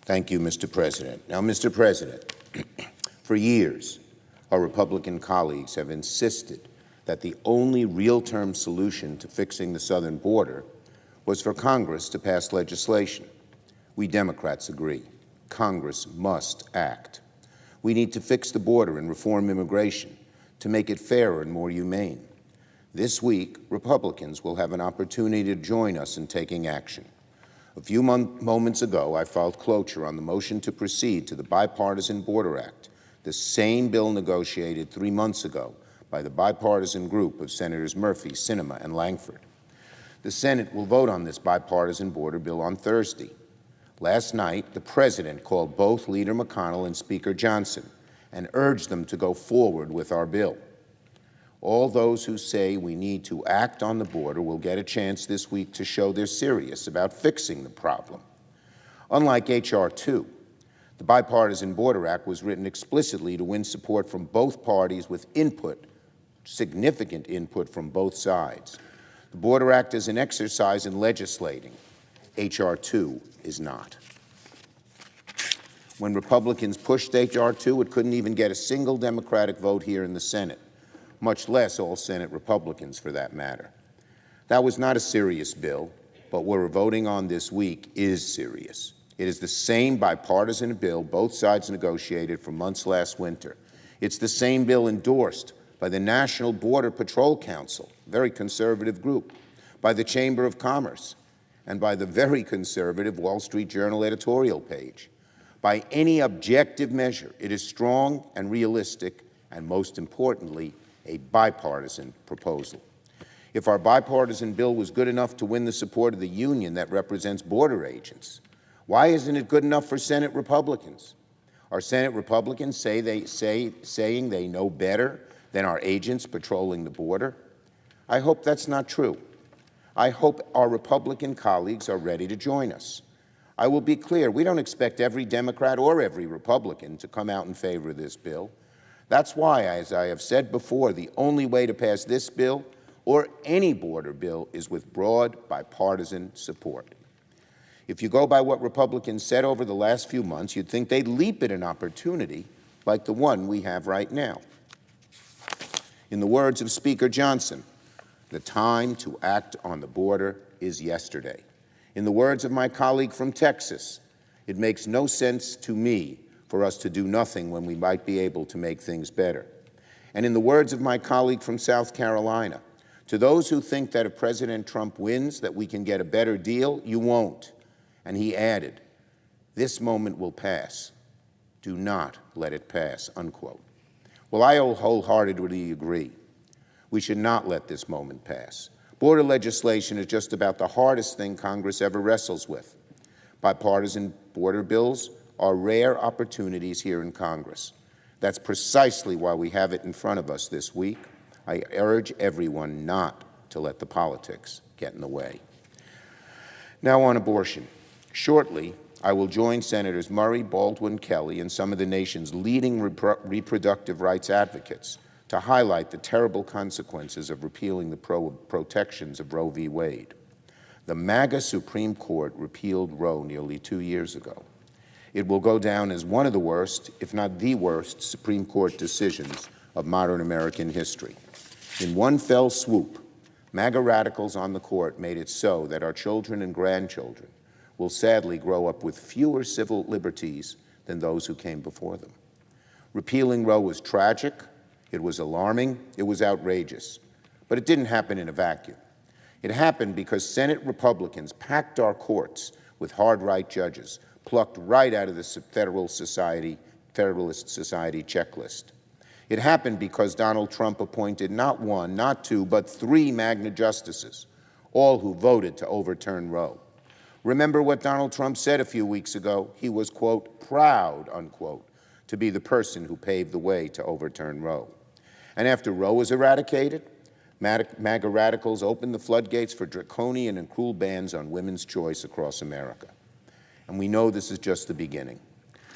Thank you, Mr. President. Now, Mr. President, for years, our Republican colleagues have insisted that the only real-term solution to fixing the southern border was for Congress to pass legislation. We Democrats agree. Congress must act. We need to fix the border and reform immigration to make it fairer and more humane. This week, Republicans will have an opportunity to join us in taking action. A few moments ago, I filed cloture on the motion to proceed to the Bipartisan Border Act, the same bill negotiated 3 months ago by the bipartisan group of Senators Murphy, Sinema, and Langford. The Senate will vote on this bipartisan border bill on Thursday. Last night, the President called both Leader McConnell and Speaker Johnson and urged them to go forward with our bill. All those who say we need to act on the border will get a chance this week to show they're serious about fixing the problem. Unlike H.R. 2, the Bipartisan Border Act was written explicitly to win support from both parties with input, significant input from both sides. The Border Act is an exercise in legislating. H.R. 2 is not. When Republicans pushed H.R. 2, it couldn't even get a single Democratic vote here in the Senate, much less all Senate Republicans for that matter. That was not a serious bill, but what we're voting on this week is serious. It is the same bipartisan bill both sides negotiated for months last winter. It's the same bill endorsed by the National Border Patrol Council, a very conservative group, by the Chamber of Commerce, and by the very conservative Wall Street Journal editorial page. By any objective measure, it is strong and realistic, and most importantly, a bipartisan proposal. If our bipartisan bill was good enough to win the support of the union that represents border agents, why isn't it good enough for Senate Republicans? Are Senate Republicans saying they know better than our agents patrolling the border? I hope that's not true. I hope our Republican colleagues are ready to join us. I will be clear, we don't expect every Democrat or every Republican to come out in favor of this bill. That's why, as I have said before, the only way to pass this bill or any border bill is with broad bipartisan support. If you go by what Republicans said over the last few months, you'd think they'd leap at an opportunity like the one we have right now. In the words of Speaker Johnson, the time to act on the border is yesterday. In the words of my colleague from Texas, it makes no sense to me for us to do nothing when we might be able to make things better. And in the words of my colleague from South Carolina, to those who think that if President Trump wins, that we can get a better deal, you won't. And he added, this moment will pass. Do not let it pass, unquote. Well, I wholeheartedly agree. We should not let this moment pass. Border legislation is just about the hardest thing Congress ever wrestles with. Bipartisan border bills are rare opportunities here in Congress. That's precisely why we have it in front of us this week. I urge everyone not to let the politics get in the way. Now on abortion. Shortly, I will join Senators Murray, Baldwin, Kelly, and some of the nation's leading reproductive rights advocates to highlight the terrible consequences of repealing the protections of Roe v. Wade. The MAGA Supreme Court repealed Roe nearly 2 years ago. It will go down as one of the worst, if not the worst, Supreme Court decisions of modern American history. In one fell swoop, MAGA radicals on the court made it so that our children and grandchildren will sadly grow up with fewer civil liberties than those who came before them. Repealing Roe was tragic, it was alarming, it was outrageous, but it didn't happen in a vacuum. It happened because Senate Republicans packed our courts with hard-right judges, plucked right out of the Federalist Society checklist. It happened because Donald Trump appointed not one, not two, but 3 Magna justices, all who voted to overturn Roe. Remember what Donald Trump said a few weeks ago? He was, quote, proud, unquote, to be the person who paved the way to overturn Roe. And after Roe was eradicated, MAGA radicals opened the floodgates for draconian and cruel bans on women's choice across America. And we know this is just the beginning.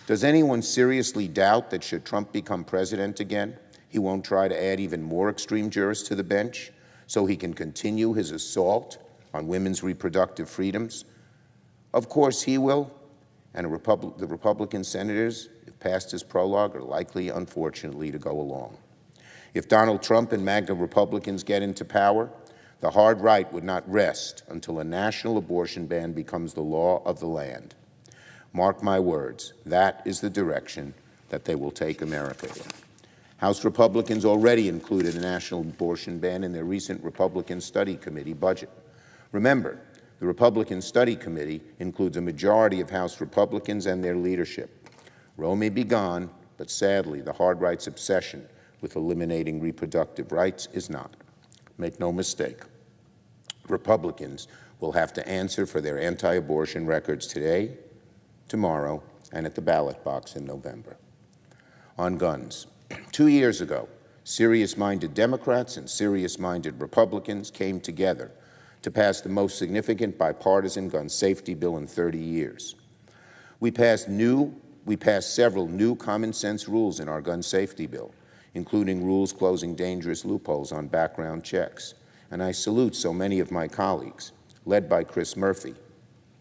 Does anyone seriously doubt that should Trump become president again, he won't try to add even more extreme jurists to the bench so he can continue his assault on women's reproductive freedoms? Of course he will. and the Republican senators, if passed as prologue, are likely, unfortunately, to go along. If Donald Trump and MAGA Republicans get into power, the hard right would not rest until a national abortion ban becomes the law of the land. Mark my words, that is the direction that they will take America in. House Republicans already included a national abortion ban in their recent Republican Study Committee budget. Remember, the Republican Study Committee includes a majority of House Republicans and their leadership. Roe may be gone, but sadly, the hard right's obsession with eliminating reproductive rights is not. Make no mistake, Republicans will have to answer for their anti-abortion records today, tomorrow, and at the ballot box in November. On guns, 2 years ago, serious-minded Democrats and serious-minded Republicans came together to pass the most significant bipartisan gun safety bill in 30 years. We passed several new common-sense rules in our gun safety bill, including rules closing dangerous loopholes on background checks. And I salute so many of my colleagues, led by Chris Murphy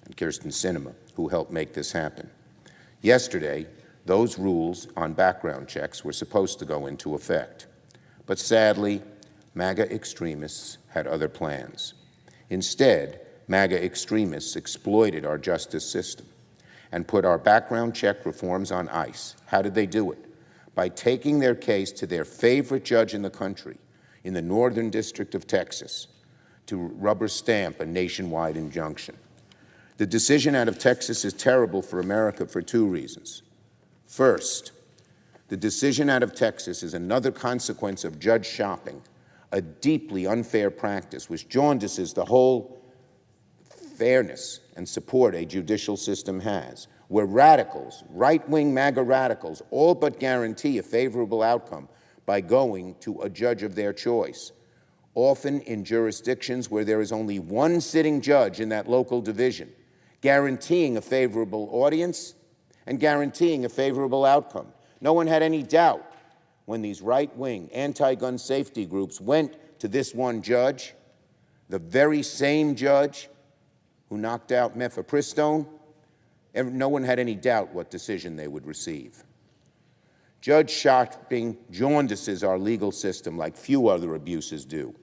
and Kirsten Sinema, who helped make this happen. Yesterday, those rules on background checks were supposed to go into effect. But sadly, MAGA extremists had other plans. Instead, MAGA extremists exploited our justice system and put our background check reforms on ice. How did they do it? By taking their case to their favorite judge in the country, in the Northern District of Texas, to rubber stamp a nationwide injunction. The decision out of Texas is terrible for America for two reasons. First, the decision out of Texas is another consequence of judge shopping, a deeply unfair practice which jaundices the whole fairness and support a judicial system has, where radicals, right-wing MAGA radicals, all but guarantee a favorable outcome by going to a judge of their choice, often in jurisdictions where there is only one sitting judge in that local division, guaranteeing a favorable audience and guaranteeing a favorable outcome. No one had any doubt when these right-wing anti-gun safety groups went to this one judge, the very same judge who knocked out mifepristone. No one had any doubt what decision they would receive. Judge shopping jaundices our legal system like few other abuses do.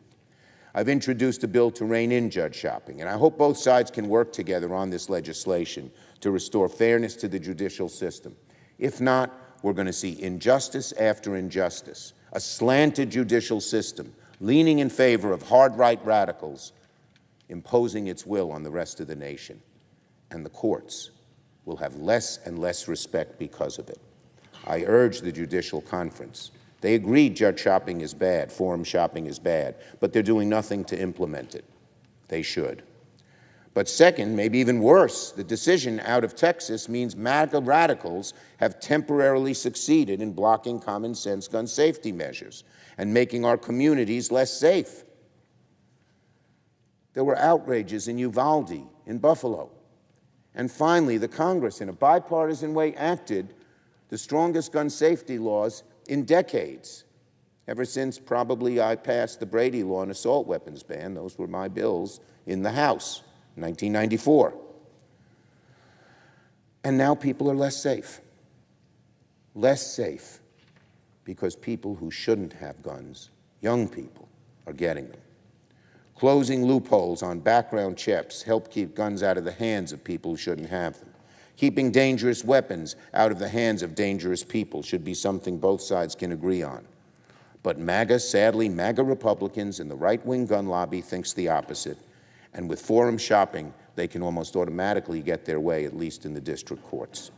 I've introduced a bill to rein in judge shopping, and I hope both sides can work together on this legislation to restore fairness to the judicial system. If not, we're going to see injustice after injustice, a slanted judicial system leaning in favor of hard right radicals, imposing its will on the rest of the nation. And the courts will have less and less respect because of it. I urge the Judicial Conference. They agreed judge shopping is bad, forum shopping is bad, but they're doing nothing to implement it. They should. But second, maybe even worse, the decision out of Texas means MAGA radicals have temporarily succeeded in blocking common sense gun safety measures and making our communities less safe. There were outrages in Uvalde, in Buffalo. And finally, the Congress, in a bipartisan way, acted the strongest gun safety laws in decades, ever since probably I passed the Brady Law and assault weapons ban. Those were my bills in the House in 1994. And now people are less safe. Less safe because people who shouldn't have guns, young people, are getting them. Closing loopholes on background checks help keep guns out of the hands of people who shouldn't have them. Keeping dangerous weapons out of the hands of dangerous people should be something both sides can agree on. But MAGA, sadly, MAGA Republicans and the right-wing gun lobby thinks the opposite. And with forum shopping, they can almost automatically get their way, at least in the district courts.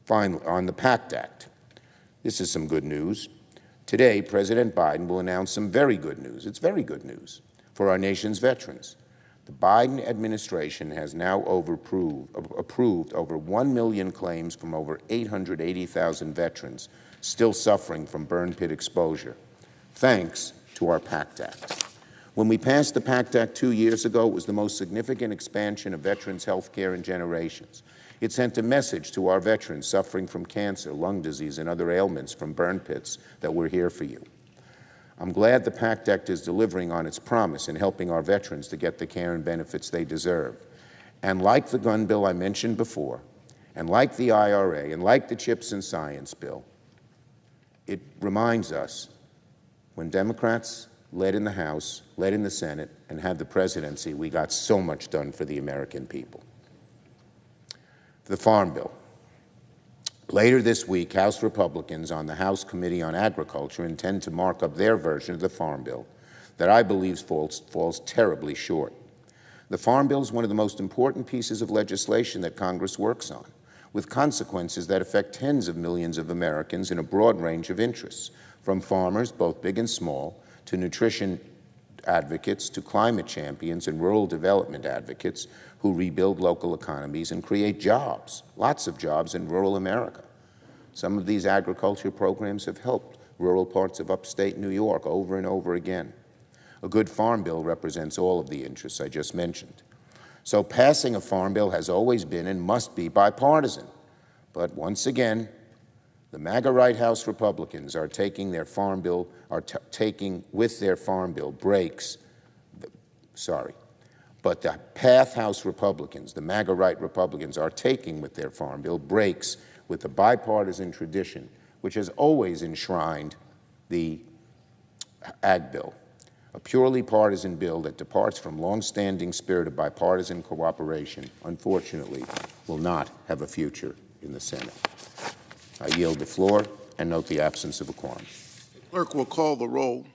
Finally, on the PACT Act, this is some good news. Today, President Biden will announce some very good news. It's very good news for our nation's veterans. The Biden administration has now approved over 1 million claims from over 880,000 veterans still suffering from burn pit exposure, thanks to our PACT Act. When we passed the PACT Act 2 years ago, it was the most significant expansion of veterans' health care in generations. It sent a message to our veterans suffering from cancer, lung disease, and other ailments from burn pits that we're here for you. I'm glad the PACT Act is delivering on its promise in helping our veterans to get the care and benefits they deserve. And like the gun bill I mentioned before, And like the IRA and like the CHIPS and Science bill, it reminds us when Democrats led in the House, led in the Senate, and had the presidency, we got so much done for the American people. The Farm Bill. Later this week, House Republicans on the House Committee on Agriculture intend to mark up their version of the Farm Bill that I believe falls terribly short. The Farm Bill is one of the most important pieces of legislation that Congress works on, with consequences that affect tens of millions of Americans in a broad range of interests, from farmers, both big and small, to nutrition advocates, to climate champions and rural development advocates who rebuild local economies and create jobs, lots of jobs in rural America. Some of these agriculture programs have helped rural parts of upstate New York over and over again. A good farm bill represents all of the interests I just mentioned. So passing a farm bill has always been and must be bipartisan. But once again, the MAGA right House Republicans are taking their farm bill, taking with their farm bill breaks, but the PATH House Republicans, the MAGA right Republicans, are taking with their farm bill breaks with the bipartisan tradition, which has always enshrined the Ag Bill, a purely partisan bill that departs from long-standing spirit of bipartisan cooperation, unfortunately, will not have a future in the Senate. I yield the floor and note the absence of a quorum. Clerk will call the roll.